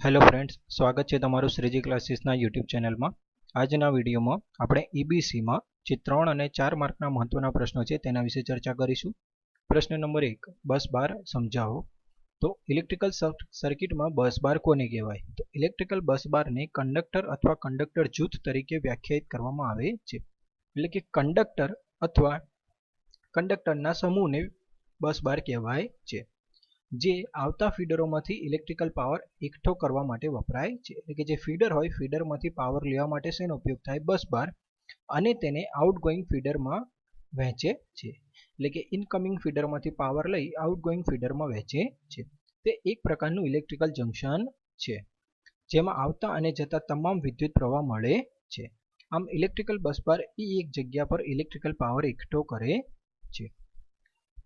Hello friends, स्वागत है तमारू Shriji क्लासेसना YouTube channel में। आजना विडियो में આપણે ईबीसी में જે 3 અને 4 માર્કના મહત્વના પ્રશ્નો છે તેના વિશે ચર્ચા કરીશું। પ્રશ્ન નંબર 1, બસ બાર સમજાવો। તો ઇલેક્ટ્રિકલ સર્કિટમાં બસ બાર કોને કહેવાય? તો ઇલેક્ટ્રિકલ બસ બારને કંડક્ટર અથવા કંડક્ટર જૂથ તરીકે વ્યાખ્યાયિત કરવામાં આવે છે। એટલે કે કંડક્ટર અથવા કંડક્ટરના સમૂહને બસ બાર કહેવાય છે, જે આવતા ફીડરોમાંથી ઇલેક્ટ્રિકલ પાવર એકઠો કરવા માટે વપરાય છે। એટલે કે જે ફીડર હોય, ફીડરમાંથી પાવર લેવા માટે શેનો ઉપયોગ થાય? બસ બાર, અને તેને આઉટગોઈંગ ફીડરમાં વહેંચે છે। એટલે કે ઇનકમિંગ ફીડરમાંથી પાવર લઈ આઉટગોઈંગ ફીડરમાં વહેંચે છે। તે એક પ્રકારનું ઇલેક્ટ્રિકલ જંકશન છે, જેમાં આવતા અને જતા તમામ વિદ્યુત પ્રવાહ મળે છે। આમ ઇલેક્ટ્રિકલ બસ બાર એક જગ્યા પર ઇલેક્ટ્રિકલ પાવર એકઠો કરે છે।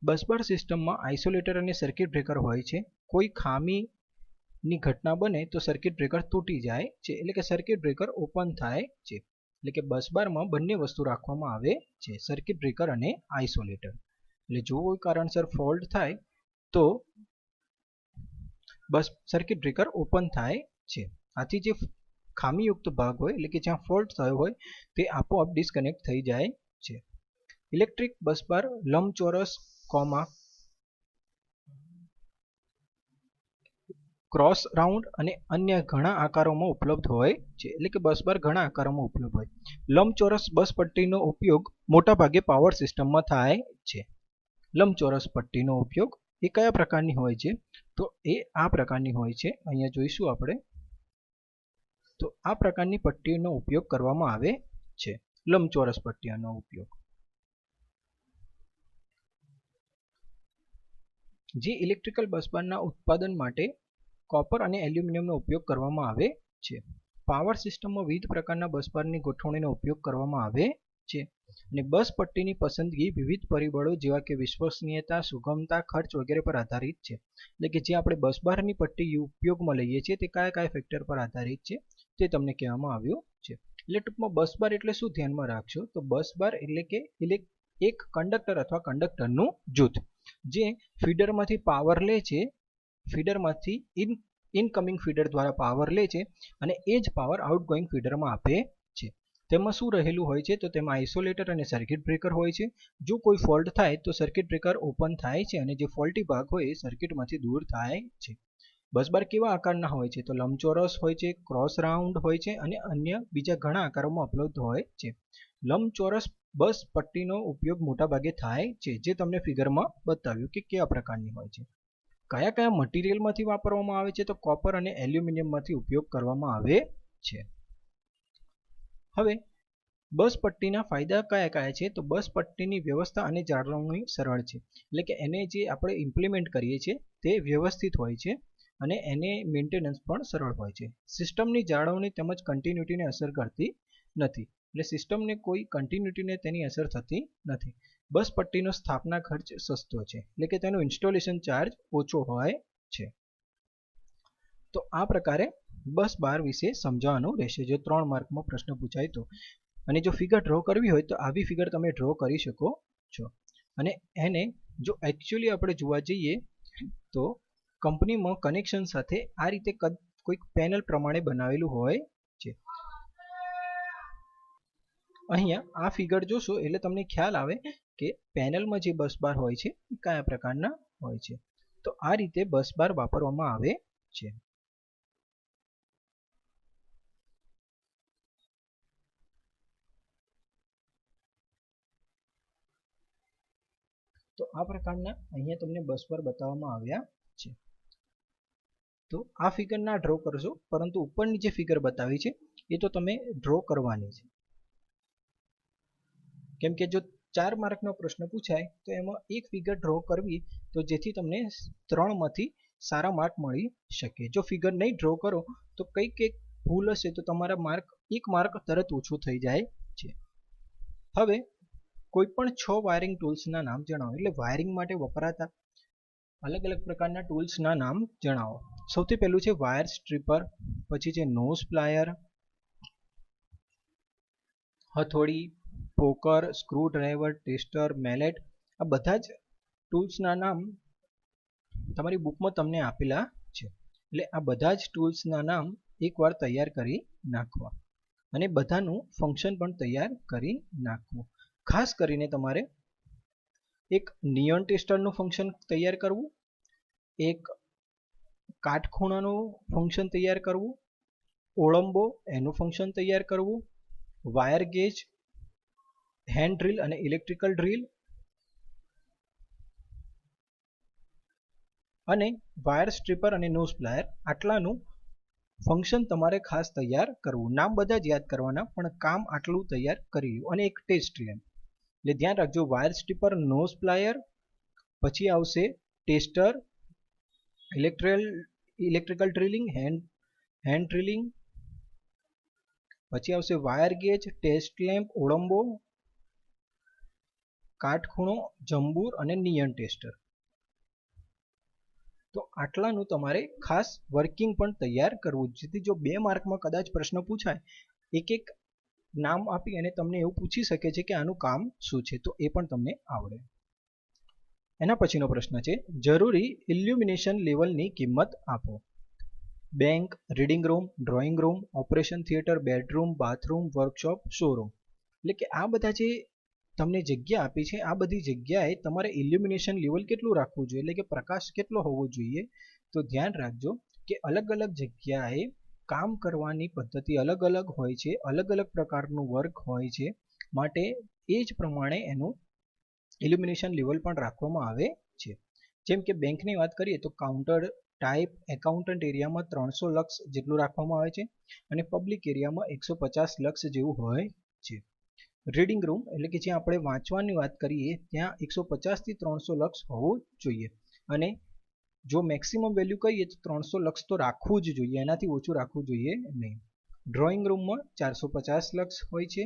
બસબાર સિસ્ટમમાં આઇસોલેટર અને સર્કિટ બ્રેકર હોય છે। કોઈ ખામીની ઘટના બને તો સર્કિટ બ્રેકર તૂટી જાય છે, એટલે કે સર્કિટ બ્રેકર ઓપન થાય છે। એટલે કે બસબારમાં બંને વસ્તુ રાખવામાં આવે છે, સર્કિટ બ્રેકર અને આઇસોલેટર। એટલે જો કોઈ કારણસર ફોલ્ટ થાય તો સર્કિટ બ્રેકર ઓપન થાય છે। આથી જે ખામીયુક્ત ભાગ હોય, એટલે કે જ્યાં ફોલ્ટ થયો હોય, તે આપોઆપ ડિસ્કનેક્ટ થઈ જાય છે। ઇલેક્ટ્રિક બસબાર લંબચોરસ, ક્રોસ રાઉન્ડ અને અન્ય ઘણા આકારોમાં ઉપલબ્ધ હોય છે। એટલે કે બસબાર ઘણા આકારોમાં ઉપલબ્ધ હોય। લંબચોરસ બસ પટ્ટીનો ઉપયોગ મોટાભાગે પાવર સિસ્ટમમાં થાય છે। લંબચોરસ પટ્ટીનો ઉપયોગ એ કયા પ્રકારની હોય છે? તો એ આ પ્રકારની હોય છે, અહીંયા જોઈશું આપણે। તો આ પ્રકારની પટ્ટીનો ઉપયોગ કરવામાં આવે છે, લંબચોરસ પટ્ટીનો ઉપયોગ। જે ઇલેક્ટ્રિકલ બસબારના ઉત્પાદન માટે કોપર અને એલ્યુમિનિયમનો ઉપયોગ કરવામાં આવે છે। પાવર સિસ્ટમમાં વિવિધ પ્રકારના બસબારની ગોઠવણીનો ઉપયોગ કરવામાં આવે છે, અને બસ પટ્ટીની પસંદગી વિવિધ પરિબળો જેવા કે વિશ્વસનીયતા, સુગમતા, ખર્ચ વગેરે પર આધારિત છે। એટલે કે જે આપણે બસબારની પટ્ટી ઉપયોગમાં લઈએ છીએ તે કયા કયા ફેક્ટર પર આધારિત છે તે તમને કહેવામાં આવ્યું છે। એટલે ટૂંકમાં બસબાર એટલે શું ધ્યાનમાં રાખજો? તો બસબાર એટલે કે એક કંડક્ટર અથવા કંડક્ટરનું જૂથ જે ફીડરમાંથી પાવર લે છે, ફીડરમાંથી ઇનકમિંગ ફીડર દ્વારા પાવર લે છે, અને એ જ પાવર આઉટગોઈંગ ફીડરમાં આપે છે। તેમાં શું રહેલું હોય છે? તો તેમાં આઇસોલેટર અને સર્કિટ બ્રેકર હોય છે। જો કોઈ ફોલ્ટ થાય તો સર્કિટ બ્રેકર ઓપન થાય છે, અને જે ફોલ્ટી ભાગ હોય એ સર્કિટમાંથી દૂર થાય છે। બસબાર કેવા આકારના હોય છે? તો લંબચોરસ હોય છે, ક્રોસ રાઉન્ડ હોય છે, અને અન્ય બીજા ઘણા આકારોમાં ઉપલબ્ધ હોય છે। લંબચોરસ બસ પટ્ટીનો ઉપયોગ મોટાભાગે થાય છે, જે તમને ફિગરમાં બતાવ્યું કે કયા પ્રકારની હોય છે। કયા કયા મટીરિયલમાંથી વાપરવામાં આવે છે? તો કોપર અને એલ્યુમિનિયમમાંથી ઉપયોગ કરવામાં આવે છે। હવે બસ પટ્ટીના ફાયદા કયા કયા છે? તો બસ પટ્ટીની વ્યવસ્થા અને જાળવણી સરળ છે। એટલે કે એને જે આપણે ઇમ્પ્લિમેન્ટ કરીએ છીએ તે વ્યવસ્થિત હોય છે, અને એને મેન્ટેનન્સ પણ સરળ હોય છે। સિસ્ટમની જાળવણી તેમજ કન્ટિન્યુટીને અસર કરતી નથી। એટલે સિસ્ટમને કોઈ કન્ટિન્યુટીને તેની અસર થતી નથી। બસ પટ્ટીનો સ્થાપના ખર્ચ સસ્તો છે, એટલે કે તેનો ઇન્સ્ટોલેશન ચાર્જ ઓછો હોય છે। તો આ પ્રકારે બસ બાર વિશે સમજાવવાનું રહેશે, જો 3 માર્કમાં પ્રશ્ન પૂછાય તો। અને જો ફિગર ડ્રો કરવી હોય તો આવી ફિગર તમે ડ્રો કરી શકો છો। અને એને જો એકચ્યુઅલી આપણે જોવા જઈએ તો કંપનીમાં કનેક્શન સાથે આ રીતે કોઈક પેનલ પ્રમાણે બનાવેલું હોય છે। અહીંયા આ ફિગર જોશો એટલે તમને ખ્યાલ આવે કે પેનલમાં જે બસ બાર હોય છે એ કયા પ્રકારના હોય છે। તો આ રીતે બસ બાર વાપરવામાં આવે છે। તો આ પ્રકારના અહીંયા તમને બસ બાર બતાવવામાં આવ્યા છે। તો આ ફિગર ના ડ્રો કરશો, પરંતુ ઉપરની જે ફિગર બતાવી છે એ તો તમે ડ્રો કરવાની છે, કેમ કે જો 4 માર્કનો પ્રશ્ન પૂછાય તો એમાં એક ફિગર ડ્રો કરવી, તો જેથી તમને 3માંથી સારા માર્ક મળી શકે। જો ફિગર નહીં ડ્રો કરો તો કંઈક ભૂલ હશે તો તમારા એક માર્ક તરત ઓછું થઈ જાય છે। હવે કોઈ પણ 6 વાયરિંગ ટૂલ્સના નામ જણાવો। એટલે વાયરિંગ માટે વપરાતા અલગ અલગ પ્રકારના ટૂલ્સના નામ જણાવો। સૌથી પહેલું છે વાયર સ્ટ્રીપર, પછી છે નોઝ પ્લાયર, હથોડી, poker, screw driver, tester, mallet. આ બધા જ ટૂલ્સના નામ તમારી બુકમાં તમને આપેલા છે। એટલે આ બધા જ ટૂલ્સના નામ એકવાર તૈયાર કરી નાખવા અને બધાનું ફંક્શન પણ તૈયાર કરી નાખવું. ખાસ કરીને તમારે એક નિયોન ટેસ્ટરનું ફંક્શન તૈયાર કરવું, એક કાટખૂણાનું ફંક્શન તૈયાર કરવું, ઓળંબો એનું ફંક્શન તૈયાર કરવું, વાયર ગેજ, હેન્ડ ડ્રીલ અને ઇલેક્ટ્રિકલ ડ્રીલ અને વાયર સ્ટ્રીપર અને નોઝ પ્લાયર, આટલાનું ફંક્શન તમારે ખાસ તૈયાર કરવું. નામ બધા જ યાદ કરવાના પણ કામ આટલું તૈયાર કરી લો. અને એક ટેસ્ટ લેમ્પ, એટલે ધ્યાન રાખજો વાયર સ્ટ્રીપર, નોઝ પ્લાયર, પછી આવશે tester, electrical drilling, hand drilling, પછી આવશે વાયર ગેજ, ટેસ્ટ લેમ્પ, ઓળંબો, કાટખૂણો, જંબુર અને નિયન ટેસ્ટર. તો આટલાનું તમારે ખાસ વર્કિંગ પણ તૈયાર કરવું, જેથી જો 2 માર્કમાં કદાચ પ્રશ્ન પૂછાય એક એક નામ આપી અને તમને એવું પૂછી શકે છે કે આનું કામ શું છે, તો એ પણ તમને આવડે. એના પછીનો પ્રશ્ન છે જરૂરી ઇલ્યુમિનેશન લેવલની કિંમત આપો. Bank, reading room, drawing room, operation theatre, bedroom, bathroom, workshop, showroom. એટલે કે આ બધા જે તમને જગ્યા આપી છે આ બધી જગ્યાએ તમારે ઇલ્યુમિનેશન લેવલ કેટલું રાખવું જોઈએ, એટલે કે પ્રકાશ કેટલો હોવો જોઈએ. તો ધ્યાન રાખજો કે અલગ અલગ જગ્યાએ કામ કરવાની પદ્ધતિ અલગ અલગ હોય છે, અલગ અલગ પ્રકારનું વર્ક હોય છે, માટે એ જ પ્રમાણે એનું ઇલ્યુમિનેશન લેવલ પણ રાખવામાં આવે છે. જેમ કે બેંકની વાત કરીએ તો કાઉન્ટર ટાઈપ એકાઉન્ટન્ટ એરિયામાં 300 લક્ષ જેટલું રાખવામાં આવે છે અને પબ્લિક એરિયામાં 150 લક્ષ જેવું હોય છે. રીડિંગ રૂમ એટલે કે જ્યાં આપણે વાંચવાની વાત કરીએ ત્યાં 150 થી 300 લક્ષ હોવું જોઈએ અને જો મેક્સિમમ વેલ્યુ કહીએ તો 300 લક્ષ તો રાખવું જ જોઈએ, એનાથી ઓછું રાખવું જોઈએ નહીં. ડ્રોઈંગ રૂમમાં 450 લક્ષ હોય છે.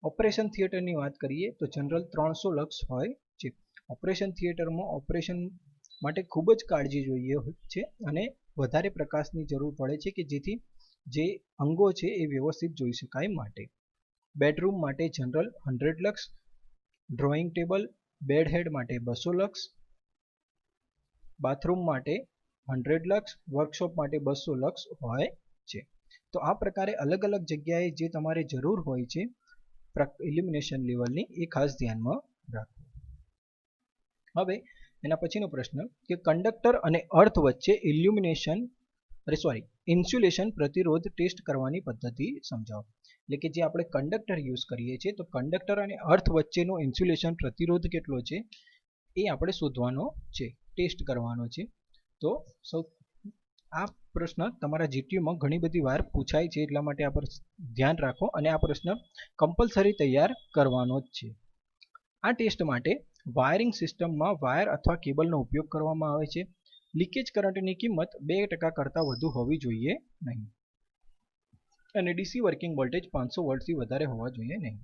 ઓપરેશન થિયેટરની વાત કરીએ તો જનરલ 300 લક્ષ હોય છે. ઓપરેશન થિયેટરમાં ઓપરેશન માટે ખૂબ જ કાળજી જોઈએ છે અને વધારે પ્રકાશની જરૂર પડે છે કે જેથી જે અંગો છે એ વ્યવસ્થિત જોઈ શકાય માટે. બેડરૂમ માટે જનરલ 100 લક્ષ, ડ્રોઈંગ ટેબલ, બેડ હેડ માટે 200 લક્ષ, બાથરૂમ માટે 100 લક્ષ, વર્કશોપ માટે 200 લક્ષ હોય છે. તો આ પ્રકારે અલગ અલગ જગ્યાએ જે તમારે જરૂર હોય છે ઇલ્યુમિનેશન લેવલની એ ખાસ ધ્યાનમાં રાખવું. હવે એના પછીનો પ્રશ્ન કે કંડક્ટર અને અર્થ વચ્ચે ઇન્સ્યુલેશન પ્રતિરોધ ટેસ્ટ કરવાની પદ્ધતિ સમજાવો. એટલે કે જે આપણે કંડક્ટર યુઝ કરીએ છીએ તો કંડક્ટર અને અર્થ વચ્ચેનો ઇન્સ્યુલેશન પ્રતિરોધ કેટલો છે એ આપણે શોધવાનો છે, ટેસ્ટ કરવાનો છે. તો આ પ્રશ્ન તમારા જીટીયુમાં ઘણી બધી વાર પૂછાય છે, એટલા માટે આ પર ધ્યાન રાખો અને આ પ્રશ્ન કમ્પલસરી તૈયાર કરવાનો જ છે. આ ટેસ્ટ માટે વાયરિંગ સિસ્ટમમાં વાયર અથવા કેબલનો ઉપયોગ કરવામાં આવે છે. લીકેજ કરંટની કિંમત 2% કરતાં વધુ હોવી જોઈએ નહીં અને ડીસી વર્કિંગ વોલ્ટેજ 500 વોલ્ટથી વધારે હોવા જોઈએ નહીં.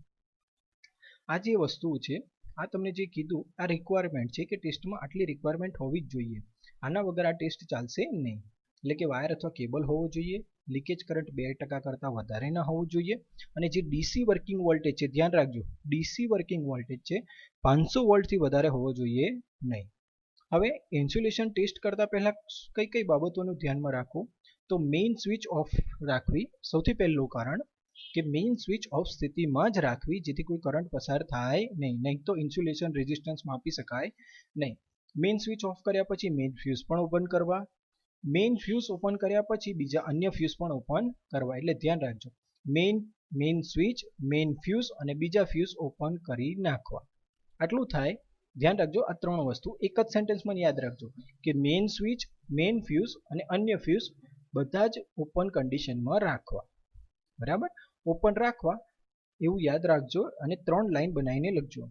આ જે વસ્તુ છે આ તમને જે કીધું આ રિક્વાયરમેન્ટ છે કે ટેસ્ટમાં આટલી રિક્વાયરમેન્ટ હોવી જ જોઈએ, આના વગર આ ટેસ્ટ ચાલશે નહીં. એટલે કે વાયર અથવા કેબલ હોવો જોઈએ, લીકેજ કરંટ 2% કરતાં વધારે ન હોવું જોઈએ અને જે ડીસી વર્કિંગ વોલ્ટેજ છે ધ્યાન રાખજો ડીસી વર્કિંગ વોલ્ટેજ છે 500 વોલ્ટથી વધારે હોવો જોઈએ નહીં. હવે ઇન્સ્યુલેશન ટેસ્ટ કરતા પહેલા કઈ કઈ બાબતોનું ધ્યાનમાં રાખવું, તો મેઇન સ્વિચ ઓફ રાખવી સૌથી પહેલું કારણ કે મેઇન સ્વિચ ઓફ સ્થિતિમાં જ રાખવી જેથી કોઈ કરંટ પસાર થાય નહીં તો ઇન્સ્યુલેશન રેઝિસ્ટન્સ માપી શકાય નહીં. મેઇન સ્વિચ ઓફ કર્યા પછી મેઇન ફ્યુઝ પણ ઓપન કરવા, મેઇન ફ્યુઝ ઓપન કર્યા પછી બીજા અન્ય ફ્યુઝ પણ ઓપન કરવા. એટલે ધ્યાન રાખજો મેઇન સ્વિચ, મેઇન ફ્યુઝ અને બીજા ફ્યુઝ ઓપન કરી નાખવા. આટલું થાય ધ્યાન રાખજો. આ 3 વસ્તુ એક જ સેન્ટેન્સમાં યાદ રાખજો કે મેઇન સ્વિચ, મેઇન ફ્યુઝ અને અન્ય ફ્યુઝ બધા જ ઓપન કન્ડિશનમાં રાખવા. બરાબર, ઓપન રાખવા એવું યાદ રાખજો અને 3 લાઈન બનાવીને લખજો.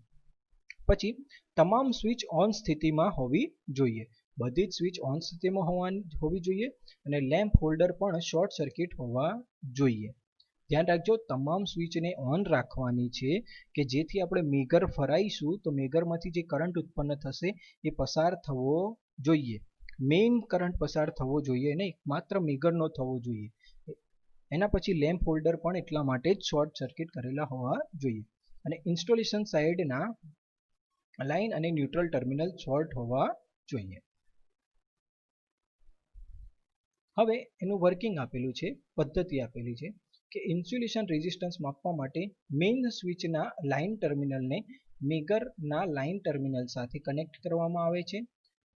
પછી તમામ સ્વિચ ઓન સ્થિતિમાં હોવી જોઈએ, બધી જ સ્વિચ ઓન સ્થિતિમાં હોવી જોઈએ અને લેમ્પ હોલ્ડર પણ શોર્ટ સર્કિટ હોવા જોઈએ. ધ્યાન રાખજો તમામ સ્વિચને ઓન રાખવાની છે કે જેથી આપણે મેગર ફરાઈશું તો મેગરમાંથી જે કરંટ ઉત્પન્ન થશે એ પસાર થવો જોઈએ, મેઇન કરંટ પસાર થવો જોઈએ નહીં, માત્ર મેગરનો થવો જોઈએ. એના પછી લેમ્પ હોલ્ડર પણ એટલા માટે જ શોર્ટ સર્કિટ કરેલા હોવા જોઈએ અને ઇન્સ્ટોલેશન સાઇડના લાઇન અને ન્યુટ્રલ ટર્મિનલ શોર્ટ હોવા જોઈએ. હવે એનું વર્કિંગ આપેલું છે, પદ્ધતિ આપેલી છે કે ઇન્સ્યુલેશન રેઝિસ્ટન્સ માપવા માટે મેઇન સ્વિચના લાઇન ટર્મિનલને મેગરના લાઇન ટર્મિનલ સાથે કનેક્ટ કરવામાં આવે છે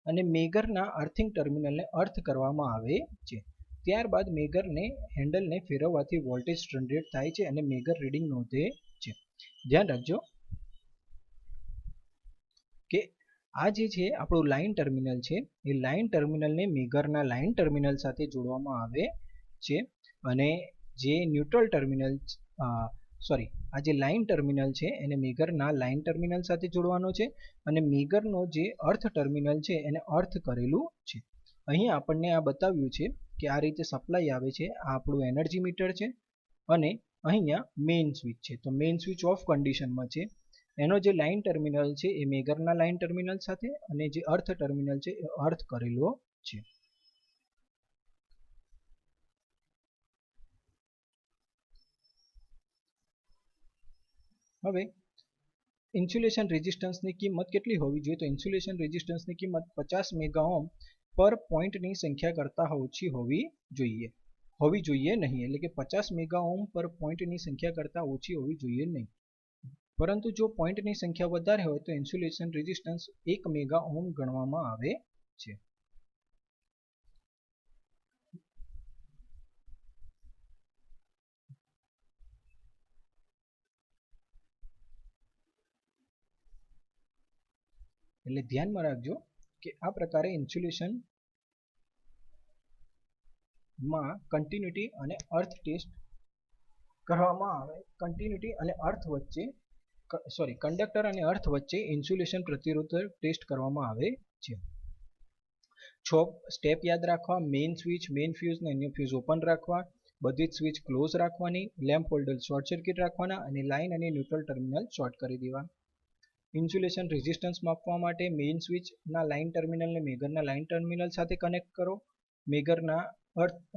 અને મેગરના અર્થિંગ ટર્મિનલને અર્થ કરવામાં આવે છે. ત્યારબાદ મેગરને હેન્ડલને ફેરવવાથી વોલ્ટેજ જનરેટ થાય છે અને મેગર રીડિંગ નોંધે છે. ધ્યાન રાખજો કે આ જે છે આપણું લાઇન ટર્મિનલ છે એ લાઇન ટર્મિનલને મેગરના લાઇન ટર્મિનલ સાથે જોડવામાં આવે છે અને જે ન્યુટ્રલ ટર્મિનલ આ જે લાઇન ટર્મિનલ છે એને મેગરના લાઇન ટર્મિનલ સાથે જોડવાનો છે અને મેગરનો જે અર્થ ટર્મિનલ છે એને અર્થ કરેલું છે. અહીં આપણને આ બતાવ્યું છે કે આ રીતે સપ્લાય આવે છે. આ આપણું એનર્જી મીટર છે અને અહીંયા મેઇન સ્વિચ છે. તો મેઇન સ્વિચ ઓફ કન્ડિશનમાં છે. એનો જે લાઇન ટર્મિનલ છે એ મેગરના લાઇન ટર્મિનલ સાથે અને જે અર્થ ટર્મિનલ છે એ અર્થ કરેલો છે. હવે ઇન્સ્યુલેશન રેઝિસ્ટન્સની કિંમત કેટલી હોવી જોઈએ? તો ઇન્સ્યુલેશન રેઝિસ્ટન્સની કિંમત 50 મેગા ઓહ્મ પર પોઈન્ટની સંખ્યા કરતાં ઓછી હોવી જોઈએ નહીં. એટલે કે 50 મેગા ઓહ્મ પર પોઈન્ટની સંખ્યા કરતાં ઓછી હોવી જોઈએ નહીં. પરંતુ જો પોઈન્ટની સંખ્યા વધારે હોય તો ઇન્સ્યુલેશન રેઝિસ્ટન્સ 1 મેગા ઓહ્મ ગણવામાં આવે છે. એટલે ધ્યાનમાં રાખજો કે આ પ્રકારે ઇન્સ્યુલેશન માં કન્ટિન્યુટી અને અર્થ ટેસ્ટ કરવામાં આવે. કન્ટિન્યુટી અને અર્થ વચ્ચે કંડક્ટર અને અર્થ વચ્ચે ઇન્સ્યુલેશન પ્રતિરોધ ટેસ્ટ કરવામાં આવે છે. 6 સ્ટેપ યાદ રાખવા: મેઇન સ્વિચ, મેઇન ફ્યુઝ ને અન્ય ફ્યુઝ ઓપન રાખવા, બધી જ સ્વિચ ક્લોઝ રાખવાની, લેમ્પ હોલ્ડર શોર્ટ સર્કિટ રાખવાના અને લાઇન અને ન્યુટ્રલ ટર્મિનલ શોર્ટ કરી દેવા. ઇન્સ્યુલેશન રેઝિસ્ટન્સ માપવા માટે મેઇન સ્વિચના લાઇન ટર્મિનલને મેગરના લાઇન ટર્મિનલ સાથે કનેક્ટ કરો, મેગરના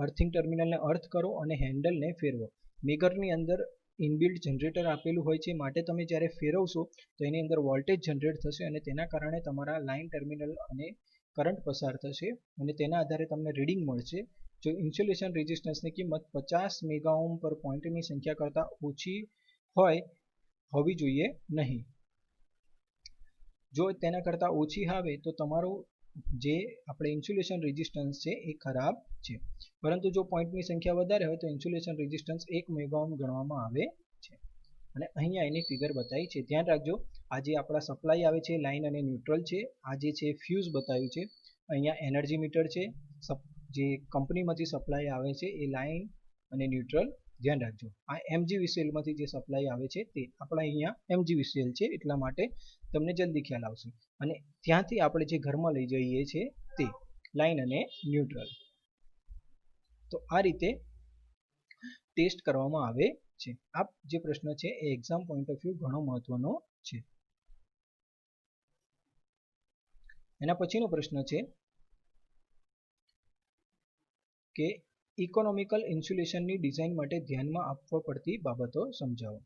અર્થિંગ ટર્મિનલને અર્થ કરો અને હેન્ડલને ફેરવો. મેગરની અંદર ઇનબિલ્ટ જનરેટર આપેલું હોય છે, માટે તમે જ્યારે ફેરવશો તો એની અંદર વોલ્ટેજ જનરેટ થશે અને તેના કારણે તમારા લાઇન ટર્મિનલ અને કરંટ પસાર થશે અને તેના આધારે તમને રીડિંગ મળશે. જો ઇન્સ્યુલેશન રેઝિસ્ટન્સની કિંમત 50 મેગા ઓહ્મ પર પોઈન્ટની સંખ્યા કરતાં ઓછી હોવી જોઈએ નહીં. જો તેના કરતાં ઓછી આવે તો તમારું જે આપણે ઇન્સ્યુલેશન રેઝિસ્ટન્સ છે એ ખરાબ છે. પરંતુ જો પોઈન્ટની સંખ્યા વધારે હોય તો ઇન્સ્યુલેશન રેઝિસ્ટન્સ 1 મેગા ઓહ્મ ગણવામાં આવે છે. અને અહીંયા એની ફિગર બતાવી છે. ધ્યાન રાખજો, આ જે આપણા સપ્લાય આવે છે લાઇન અને ન્યુટ્રલ છે, આ જે છે ફ્યુઝ બતાવ્યું છે, અહીંયા એનર્જી મીટર છે, જે કંપનીમાંથી સપ્લાય આવે છે એ લાઇન અને ન્યુટ્રલ. ધ્યાન રાખજો, આ MGVCLમાંથી જે સપ્લાય આવે છે તે આપણા અહીંયા MGVCL છે, એટલા માટે તમને જલ્દી ખ્યાલ આવશે. અને ત્યાંથી આપણે જે ઘરમાં લઈ જઈએ છીએ તે લાઇન અને ન્યુટ્રલ. તો આ રીતે ટેસ્ટ કરવામાં આવે છે. આ જે પ્રશ્ન છે એ એક્ઝામ પોઈન્ટ ઓફ વ્યૂ ઘણો મહત્વનો છે. એના પછીનો પ્રશ્ન છે કે ઇકોનોમિકલ ઇન્સ્યુલેશનની ડિઝાઇન માટે ધ્યાનમાં આપવા પડતી બાબતો સમજાવો.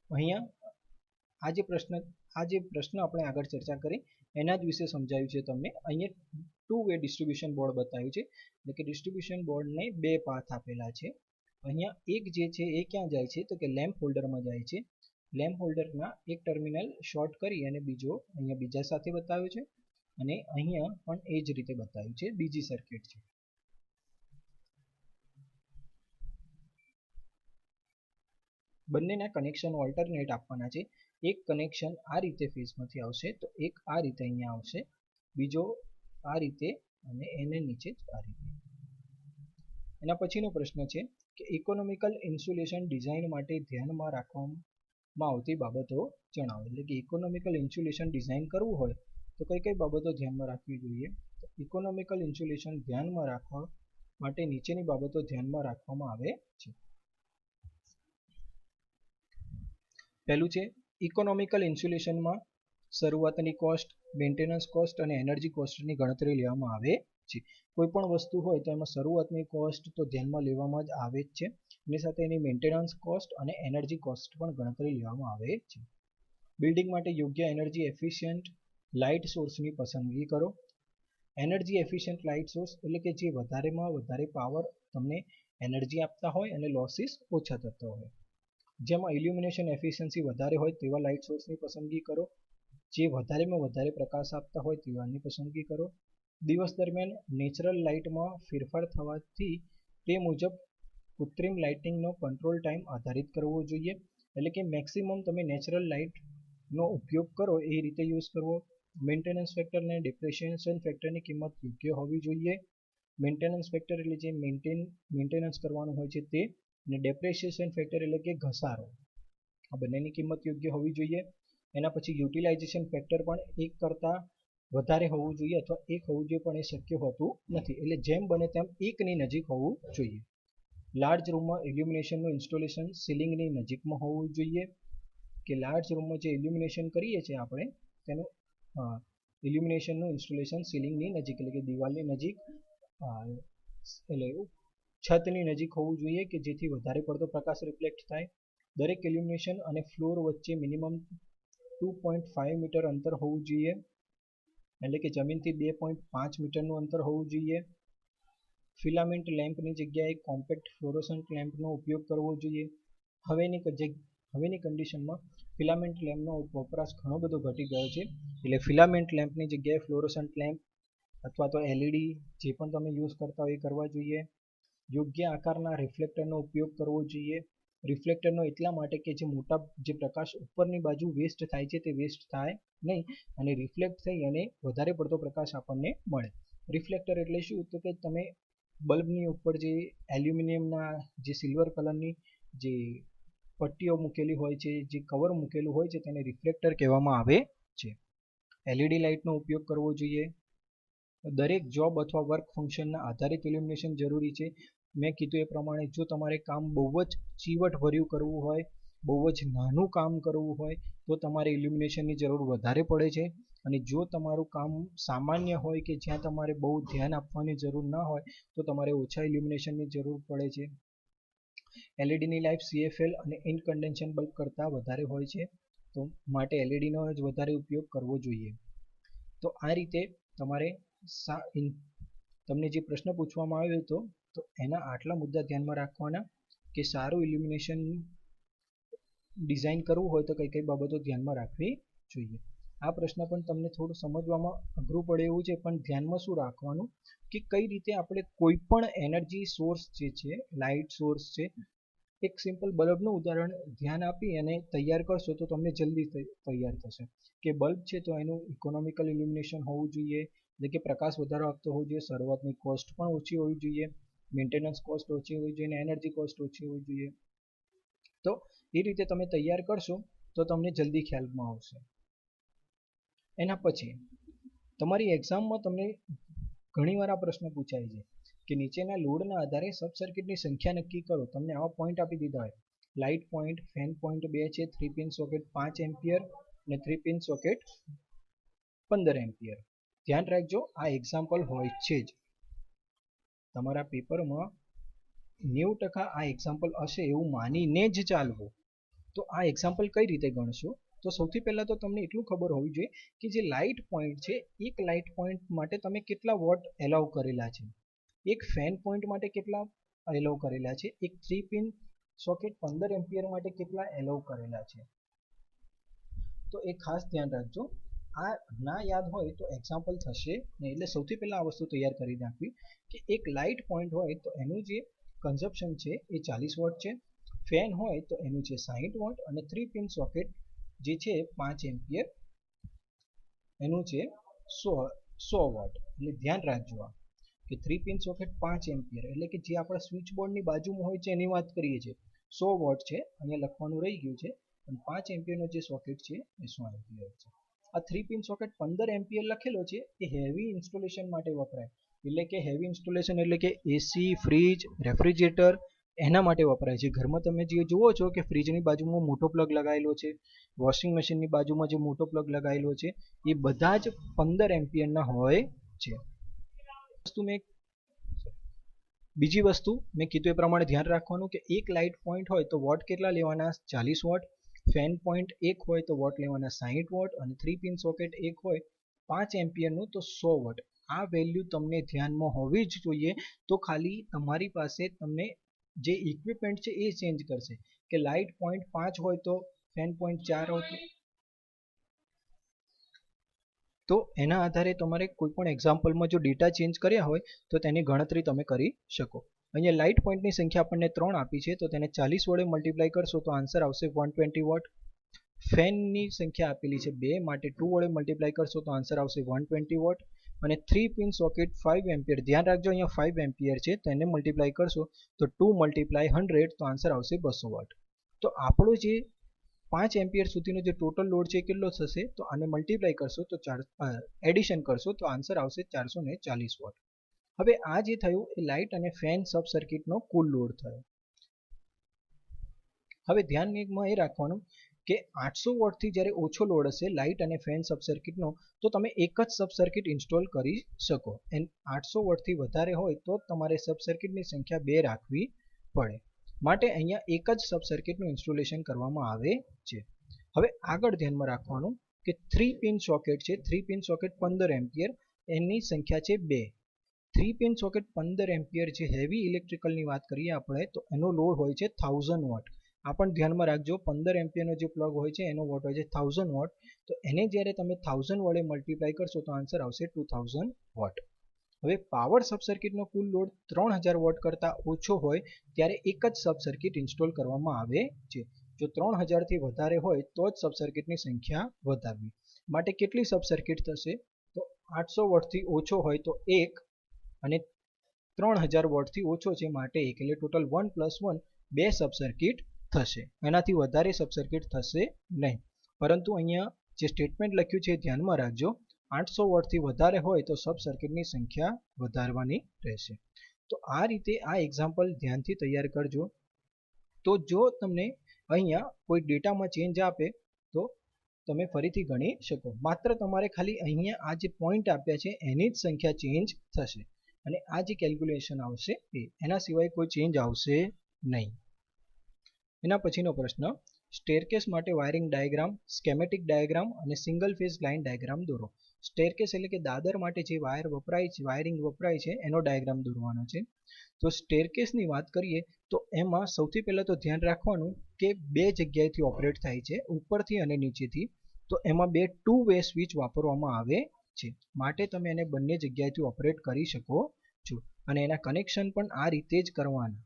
અહીંયા આ જે પ્રશ્ન આપણે આગળ ચર્ચા કરી એના જ વિશે સમજાવ્યું છે તમને. અહીંયા 2 વે ડિસ્ટ્રીબ્યુશન બોર્ડ બતાવ્યું છે, એટલે કે ડિસ્ટ્રીબ્યુશન બોર્ડને 2 પાથ આપેલા છે. અહીંયા એક જે છે એ ક્યાં જાય છે તો કે લેમ્પ હોલ્ડરમાં જાય છે. લેમ્પ હોલ્ડરના એક ટર્મિનલ શોર્ટ કરી અને બીજો અહીંયા બીજા સાથે બતાવ્યો છે અને અહીંયા પણ એ જ રીતે બતાવ્યું છે, બીજી સર્કિટ છે. બંનેના કનેક્શન ઓલ્ટરનેટ આપવાના છે. એક કનેક્શન આ રીતે ફેઝમાંથી આવશે તો એક આ રીતે અહીંયા આવશે, બીજો આ રીતે અને એને નીચે આ રીતે. એના પછીનો પ્રશ્ન છે કે ઇકોનોમિકલ ઇન્સ્યુલેશન ડિઝાઇન માટે ધ્યાનમાં રાખવામાં આવતી બાબતો જણાવો. એટલે કે ઇકોનોમિકલ ઇન્સ્યુલેશન ડિઝાઇન કરવું હોય તો કઈ કઈ બાબતો ધ્યાનમાં રાખવી જોઈએ? તો ઇકોનોમિકલ ઇન્સ્યુલેશન ધ્યાનમાં રાખવા માટે નીચેની બાબતો ધ્યાનમાં રાખવામાં આવે છે. પહેલું છે ઇકોનોમિકલ ઇન્સ્યુલેશનમાં શરૂઆતની કોસ્ટ, મેન્ટેનન્સ કોસ્ટ અને એનર્જી કોસ્ટની ગણતરી લેવામાં આવે છે. કોઈ પણ વસ્તુ હોય તો એમાં શરૂઆતની કોસ્ટ તો ધ્યાનમાં લેવામાં જ આવે જ છે એની સાથે એની મેન્ટેનન્સ કોસ્ટ અને એનર્જી કોસ્ટ પણ ગણતરી લેવામાં આવે છે. બિલ્ડિંગ માટે યોગ્ય એનર્જી એફિશિયન્ટ લાઇટ સોર્સની પસંદગી કરો. એનર્જી એફિશિયન્ટ લાઇટ સોર્સ એટલે કે જે વધારેમાં વધારે પાવર તમને એનર્જી આપતા હોય અને લોસીસ ઓછા થતા હોય. જેમાં ઇલ્યુમિનેશન એફિશિયન્સી વધારે હોય તેવા લાઇટ સોર્સની પસંદગી કરો. જે વધારેમાં વધારે પ્રકાશ આપતા હોય તેવાની પસંદગી કરો. દિવસ દરમિયાન નેચરલ લાઇટમાં ફેરફાર થવાથી તે મુજબ કૃત્રિમ લાઇટિંગનો કંટ્રોલ ટાઈમ આધારિત કરવો જોઈએ. એટલે કે મેક્સિમમ તમે નેચરલ લાઇટનો ઉપયોગ કરો એ રીતે યુઝ કરવો. મેન્ટેનન્સ ફેક્ટર અને ડેપ્રિસિએશન ફેક્ટરની કિંમત યોગ્ય હોવી જોઈએ. મેન્ટેનન્સ ફેક્ટર એટલે જે મેન્ટેનન્સ કરવાનું હોય છે તે, અને ડેપ્રિસિએશન ફેક્ટર એટલે કે ઘસારો. આ બંનેની કિંમત યોગ્ય હોવી જોઈએ. એના પછી યુટિલાઇઝેશન ફેક્ટર પણ એક કરતાં વધારે હોવું જોઈએ અથવા એક હોવું જોઈએ, પણ એ શક્ય હોતું નથી. એટલે જેમ બને તેમ એકની નજીક હોવું જોઈએ. લાર્જ રૂમમાં ઇલ્યુમિનેશનનું ઇન્સ્ટોલેશન સીલિંગની નજીકમાં હોવું જોઈએ. કે લાર્જ રૂમમાં જે ઇલ્યુમિનેશન કરીએ છીએ આપણે તેનું ઇલ્યુમિનેશનનું ઇન્સ્ટોલેશન સીલિંગની નજીક એટલે કે દિવાલની નજીક એટલે છતની નજીક હોવું જોઈએ કે જેથી વધારે પડતો પ્રકાશ રિફ્લેક્ટ થાય. દરેક ઇલ્યુમિનેશન અને ફ્લોર વચ્ચે મિનિમમ 2.5 મીટર અંતર હોવું જોઈએ. એટલે કે જમીનથી 2.5 મીટરનું અંતર હોવું જોઈએ. ફિલામેન્ટ લેમ્પની જગ્યાએ કોમ્પેક્ટ ફ્લોરોસન્ટ લેમ્પનો ઉપયોગ કરવો જોઈએ. હવેની કન્ડિશનમાં ફિલામેન્ટ લેમ્પનો વપરાશ ઘણો બધો ઘટી ગયો છે. એટલે ફિલામેન્ટ લેમ્પની જગ્યાએ ફ્લોરોસન્ટ લેમ્પ અથવા તો એલઈડી જે પણ તમે યુઝ કરતા હોય એ કરવા જોઈએ. યોગ્ય આકારના રિફ્લેક્ટરનો ઉપયોગ કરવો જોઈએ. રિફ્લેક્ટરનો એટલા માટે કે જે પ્રકાશ ઉપરની બાજુ વેસ્ટ થાય છે તે વેસ્ટ થાય નહીં અને રિફ્લેક્ટ થઈ અને વધારે પડતો પ્રકાશ આપણને મળે. રિફ્લેક્ટર એટલે શું? તો કે તમે બલ્બની ઉપર જે એલ્યુમિનિયમના જે સિલ્વર કલરની જે પટ્ટીઓ મૂકેલી હોય છે, જે કવર મૂકેલું હોય છે તેને રિફ્લેક્ટર કહેવામાં આવે છે. એલઈડી લાઇટનો ઉપયોગ કરવો જોઈએ. દરેક જોબ અથવા વર્ક ફંક્શનના આધારિત ઇલ્યુમિનેશન જરૂરી છે. મેં કીધું એ પ્રમાણે જો તમારે કામ બહુ જ ચીવટભર્યું કરવું હોય, બહુ જ નાનું કામ કરવું હોય તો તમારે ઇલ્યુમિનેશનની જરૂર વધારે પડે છે. અને જો તમારું કામ સામાન્ય હોય કે જ્યાં તમારે બહુ ધ્યાન આપવાની જરૂર ના હોય તો તમારે ઓછા ઇલ્યુમિનેશનની જરૂર પડે છે. એલઈડીની લાઈફ CFL અને ઇનકન્ડેન્સન બલ્બ કરતાં વધારે હોય છે, તો માટે એલઈડીનો જ વધારે ઉપયોગ કરવો જોઈએ. તો આ રીતે તમારે તમને જે પ્રશ્ન પૂછવામાં આવ્યો હતો તો એના આટલા મુદ્દા ધ્યાનમાં રાખવાના કે સારું ઇલ્યુમિનેશન ડિઝાઇન કરવું હોય તો કઈ કઈ બાબતો ધ્યાનમાં રાખવી જોઈએ. આ પ્રશ્ન પણ તમને થોડું સમજવામાં અઘરું પડે એવું છે, પણ ધ્યાનમાં શું રાખવાનું કે કઈ રીતે આપણે કોઈ પણ એનર્જી સોર્સ જે છે, લાઇટ સોર્સ છે, એક સિમ્પલ બલ્બનું ઉદાહરણ ધ્યાન આપી અને તૈયાર કરશો તો તમને જલ્દી તૈયાર થશે. કે બલ્બ છે તો એનું ઇકોનોમિકલ ઇલ્યુમિનેશન હોવું જોઈએ, એટલે કે પ્રકાશ વધારો આપતો હોવો જોઈએ, શરૂઆતની કોસ્ટ પણ ઓછી હોવી જોઈએ, મેન્ટેનન્સ કોસ્ટ ઓછી હોવી જોઈએ અને એનર્જી કોસ્ટ ઓછી હોવી જોઈએ. તો એ રીતે તમે તૈયાર કરશો તો તમને જલ્દી ખ્યાલમાં આવશે. એના પછી તમારી એક્ઝામમાં તમને ઘણીવાર આ પ્રશ્ન પૂછાય છે કે નીચેના લોડના આધારે સબ સર્કિટની સંખ્યા નક્કી કરો. તમને આવા પોઈન્ટ આપી દીધા હોય. લાઇટ પોઈન્ટ, ફેન પોઈન્ટ 2 છે, 3 પિન સોકેટ 5 એમ્પિયર અને 3 પિન સોકેટ 15 એમ્પિયર. ધ્યાન રાખજો આ એક્ઝામ્પલ હોય છે જ. તમારા પેપરમાં 90% આ એક્ઝામ્પલ હશે એવું માનીને જ ચાલવું. તો આ એક્ઝામ્પલ કઈ રીતે ગણશો? તો સૌથી પહેલાં તો તમને એટલું ખબર હોવી જોઈએ કે જે લાઇટ પોઈન્ટ છે, એક લાઇટ પોઈન્ટ માટે તમે કેટલા વોટ એલાઉ કરેલા છે, એક ફેન પોઈન્ટ માટે કેટલા એલાઉ કરેલા છે, એક 3 પિન સોકેટ 15 એમ્પિયર માટે કેટલા એલાઉ કરેલા છે. તો એ ખાસ ધ્યાન રાખજો. આ ના યાદ હોય તો એક્ઝામ્પલ થશે નહીં. એટલે સૌથી પહેલાં આ વસ્તુ તૈયાર કરી નાખવી કે એક લાઇટ પોઈન્ટ હોય તો એનું જે કન્ઝપ્શન છે એ 40 વોટ છે, ફેન હોય તો એનું છે 60 વોટ અને 3 પિન સોકેટ જે છે 5 એમ્પિયર એનું છે 100 વોટ. એટલે ધ્યાન રાખજો આ કે 3 પિન સોકેટ 5 એમ્પિયર એટલે કે જે આપણા સ્વિચ બોર્ડની બાજુમાં હોય છે એની વાત કરીએ છીએ. 100 વોટ છે, અહીંયા લખવાનું રહી ગયું છે, અને 5 એમ્પિયરનો જે સોકેટ છે એ 100 એમ્પિયર છે. આ 3 પિન સોકેટ 15 એમ્પિયર લખેલો છે એ હેવી ઇન્સ્ટોલેશન માટે વપરાય. એટલે કે હેવી ઇન્સ્ટોલેશન એટલે કે એસી, ફ્રીજ, રેફ્રિજરેટર એના માટે વપરાય છે. ઘરમાં તમે જે જુઓ છો કે ફ્રીજની બાજુમાં મોટો પ્લગ લગાવેલો છે, વોશિંગ મશીનની બાજુમાં જે મોટો પ્લગ લગાવેલો છે એ બધા જ 15 એમ્પિયરના હોય છે. વસ્તુ મેં બીજી વસ્તુ મેં કીધું એ પ્રમાણે ધ્યાન રાખવાનું કે એક લાઇટ પોઈન્ટ હોય તો વોટ કેટલા લેવાના 40 વોટ, ફેન પોઈન્ટ એક હોય તો વોટ લેવાના 60 વોટ અને 3 પિન સોકેટ એક હોય 5 એમ્પિયરનું તો 100 વોટ. આ વેલ્યુ તમને ધ્યાનમાં હોવી જ જોઈએ. તો ખાલી તમારી પાસે તમને જે ઇક્વિપમેન્ટ છે એ ચેન્જ કરશે કે લાઇટ પોઈન્ટ 5 હોય તો ફેન પોઈન્ટ 4 હોય તો એના આધારે તમારે કોઈ પણ એક્ઝામ્પલમાં જો ડેટા ચેન્જ કર્યા હોય તો તેની ગણતરી તમે કરી શકો. અહીંયા લાઇટ પોઈન્ટની સંખ્યા આપણને 3 આપી છે તો તેને 40 વડે મલ્ટીપ્લાય કરશો તો આન્સર આવશે 120 વોટ. ફેનની સંખ્યા આપેલી છે 2 માટે 2 વડે મલ્ટીપ્લાય કરશો તો આન્સર આવશે 120 વોટ. અને 3 પિન સોકેટ 5 એમ્પિયર, ધ્યાન રાખજો અહીંયા 5 એમ્પિયર છે તેને મલ્ટીપ્લાય કરશો તો 2 મલ્ટીપ્લાય 100 તો આન્સર આવશે 200 વોટ. તો આપણો જે 5 એમ્પિયર સુધીનો જે ટોટલ લોડ છે કેટલો થશે તો આને મલ્ટીપ્લાય કરશો તો એડિશન કરશો તો આન્સર આવશે 440 વોટ. હવે આ જે થયું એ લાઇટ અને ફેન સબ સર્કિટનો કુલ લોડ થયો. હવે ધ્યાનમાં એ રાખવાનું કે 800 વોટથી જ્યારે ઓછો લોડ હશે લાઇટ અને ફેન સબ સર્કિટનો તો તમે એક જ સબ સર્કિટ ઇન્સ્ટોલ કરી શકો. એન્ડ 800 વોટથી વધારે હોય તો તમારે સબ સર્કિટની સંખ્યા 2 રાખવી પડે. માટે અહીંયા એક જ સબ સર્કિટનું ઇન્સ્ટોલેશન કરવામાં આવે છે. હવે આગળ ધ્યાનમાં રાખવાનું કે 3 પિન સોકેટ છે, 3 પિન સોકેટ 15 એમ્પિયર, એની સંખ્યા છે 2. 3 પિન સોકેટ 15 એમ્પિયર જે હેવી ઇલેક્ટ્રિકલની વાત કરીએ આપણે તો એનો લોડ હોય છે 1000 વોટ. આ પણ ધ્યાનમાં રાખજો 15 એમ્પિયરનો જે પ્લગ હોય છે એનો વોટ હોય છે 1000 વોટ. તો એને જ્યારે તમે 1000 વડે મલ્ટીપ્લાય કરશો તો આન્સર આવશે 2000 વોટ. હવે પાવર સબ સર્કિટનો કુલ લોડ 3000 વોટ કરતાં ઓછો હોય ત્યારે એક જ સબ સર્કિટ ઇન્સ્ટોલ કરવામાં આવે છે. જો 3000 થી વધારે હોય તો જ સબ સર્કિટની સંખ્યા વધારવી. માટે કેટલી સબ સર્કિટ થશે તો 800 વોટથી ઓછો હોય તો 1 અને 3000 વોટથી ઓછો છે માટે 1 એટલે ટોટલ 1 + 1 2 સબ સર્કિટ થશે. એનાથી વધારે સબ સર્કિટ થશે નહીં. પરંતુ અહીંયા જે સ્ટેટમેન્ટ લખ્યું છે ધ્યાનમાં રાખજો 800 વોટથી વધારે હોય તો સબ સર્કિટની સંખ્યા વધારવાની રહેશે. તો આ રીતે આ એક્ઝામ્પલ ધ્યાનથી તૈયાર કરજો. તો જો તમને અહીંયા કોઈ ડેટામાં ચેન્જ આપે તો તમે ફરીથી ગણી શકો. માત્ર તમારે ખાલી અહીંયા આ જે પોઈન્ટ આપ્યા છે એની જ સંખ્યા ચેન્જ થશે અને આ જે કેલ્ક્યુલેશન આવશે એના સિવાય કોઈ ચેન્જ આવશે નહીં. એના પછીનો પ્રશ્ન, સ્ટેરકેસ માટે વાયરિંગ ડાયાગ્રામ, સ્કેમેટિક ડાયાગ્રામ અને સિંગલ ફેઝ લાઇન ડાયાગ્રામ દોરો. સ્ટેરકેસ એટલે કે દાદર માટે જે વાયરિંગ વપરાય છે એનો ડાયાગ્રામ દોરવાનો છે. તો સ્ટેરકેસની વાત કરીએ તો એમાં સૌથી પહેલાં તો ધ્યાન રાખવાનું કે 2 જગ્યાએથી ઓપરેટ થાય છે, ઉપરથી અને નીચેથી. તો એમાં 2 ટુ વે સ્વિચ વાપરવામાં આવે છે માટે તમે એને બંને જગ્યાએથી ઓપરેટ કરી શકો છો અને એના કનેક્શન પણ આ રીતે જ કરવાના.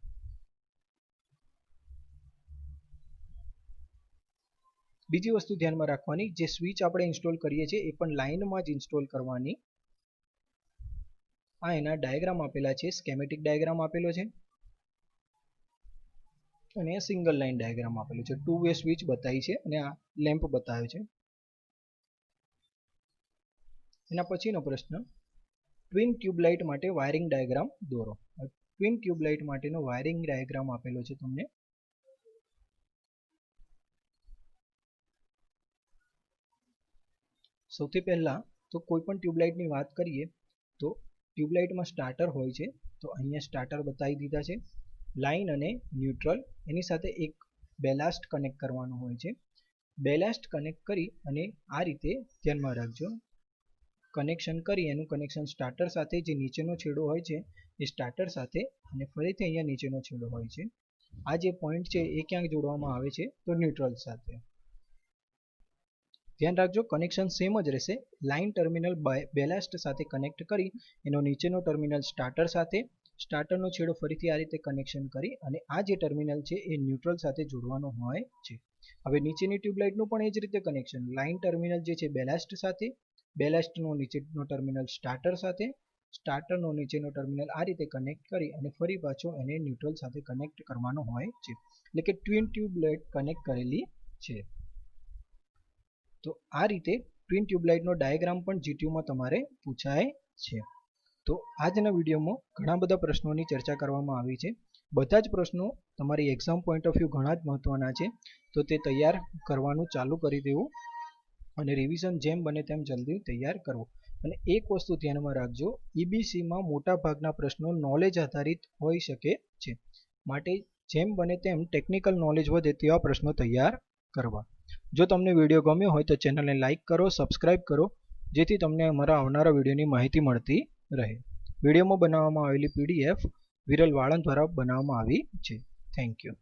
બીજી વસ્તુ ધ્યાનમાં રાખવાની, જે સ્વિચ આપણે ઇન્સ્ટોલ કરીએ છીએ એ પણ લાઇનમાં જ ઇન્સ્ટોલ કરવાની. આ એના ડાયાગ્રામ આપેલા છે, સ્કેમેટિક ડાયાગ્રામ આપેલો છે અને સિંગલ લાઇન ડાયાગ્રામ આપેલું છે. ટુ વે સ્વિચ બતાવી છે અને આ લેમ્પ બતાવ્યો છે. એના પછીનો પ્રશ્ન, ટ્વિન ટ્યુબલાઇટ માટે વાયરિંગ ડાયાગ્રામ દોરો. ટ્વિન ટ્યુબલાઇટ માટેનો વાયરિંગ ડાયાગ્રામ આપેલો છે તમને. સૌથી પહેલાં તો કોઈ પણ ટ્યુબલાઇટની વાત કરીએ તો ટ્યુબલાઇટમાં સ્ટાર્ટર હોય છે. તો અહીંયા સ્ટાર્ટર બતાવી દીધા છે, લાઇન અને ન્યુટ્રલ, એની સાથે એક બેલાસ્ટ કનેક્ટ કરવાનું હોય છે. બેલાસ્ટ કનેક્ટ કરી અને આ રીતે ધ્યાનમાં રાખજો કનેક્શન કરી એનું કનેક્શન સ્ટાર્ટર સાથે, જે નીચેનો છેડો હોય છે એ સ્ટાર્ટર સાથે અને ફરીથી અહીંયા નીચેનો છેડો હોય છે. આ જે પોઈન્ટ છે એ ક્યાંક જોડવામાં આવે છે તો ન્યુટ્રલ સાથે. ધ્યાન રાખજો કનેક્શન સેમ જ રહેશે. લાઇન ટર્મિનલ બેલાસ્ટ સાથે કનેક્ટ કરી એનો નીચેનો ટર્મિનલ સ્ટાર્ટર સાથે, સ્ટાર્ટરનો છેડો ફરીથી આ રીતે કનેક્શન કરી અને આ જે ટર્મિનલ છે એ ન્યુટ્રલ સાથે જોડવાનો હોય છે. હવે નીચેની ટ્યુબલાઇટનું પણ એ જ રીતે કનેક્શન, લાઇન ટર્મિનલ જે છે બેલાસ્ટ સાથે, બેલાસ્ટનો નીચેનો ટર્મિનલ સ્ટાર્ટર સાથે, સ્ટાર્ટરનો નીચેનો ટર્મિનલ આ રીતે કનેક્ટ કરી અને ફરી પાછો એને ન્યુટ્રલ સાથે કનેક્ટ કરવાનો હોય છે. એટલે કે ટ્વિન ટ્યુબલાઇટ કનેક્ટ કરેલી છે. તો આ રીતે ટ્વિન ટ્યુબલાઇટનો ડાયાગ્રામ પણ જીટીયુમાં તમારે પૂછાય છે. તો આજના વિડીયોમાં ઘણા બધા પ્રશ્નોની ચર્ચા કરવામાં આવી છે. બધા જ પ્રશ્નો તમારી એક્ઝામ પોઈન્ટ ઓફ વ્યૂ ઘણા જ મહત્વના છે. તો તે તૈયાર કરવાનું ચાલુ કરી દેવું અને રિવિઝન જેમ બને તેમ જલ્દી તૈયાર કરવું. અને એક વસ્તુ ધ્યાનમાં રાખજો, ઈબીસીમાં મોટા ભાગના પ્રશ્નો નોલેજ આધારિત હોઈ શકે છે, માટે જેમ બને તેમ ટેકનિકલ નોલેજ વધે તેવા પ્રશ્નો તૈયાર કરવા. જો તમને વિડીયો ગમ્યો હોય તો ચેનલને લાઇક કરો, સબસ્ક્રાઇબ કરો, જેથી તમને અમારા આવનારા વિડીયોની માહિતી મળતી રહે. વિડીયોમાં બનાવવામાં આવેલી PDF વિરલ વાળંદ દ્વારા બનાવવામાં આવી છે. Thank you.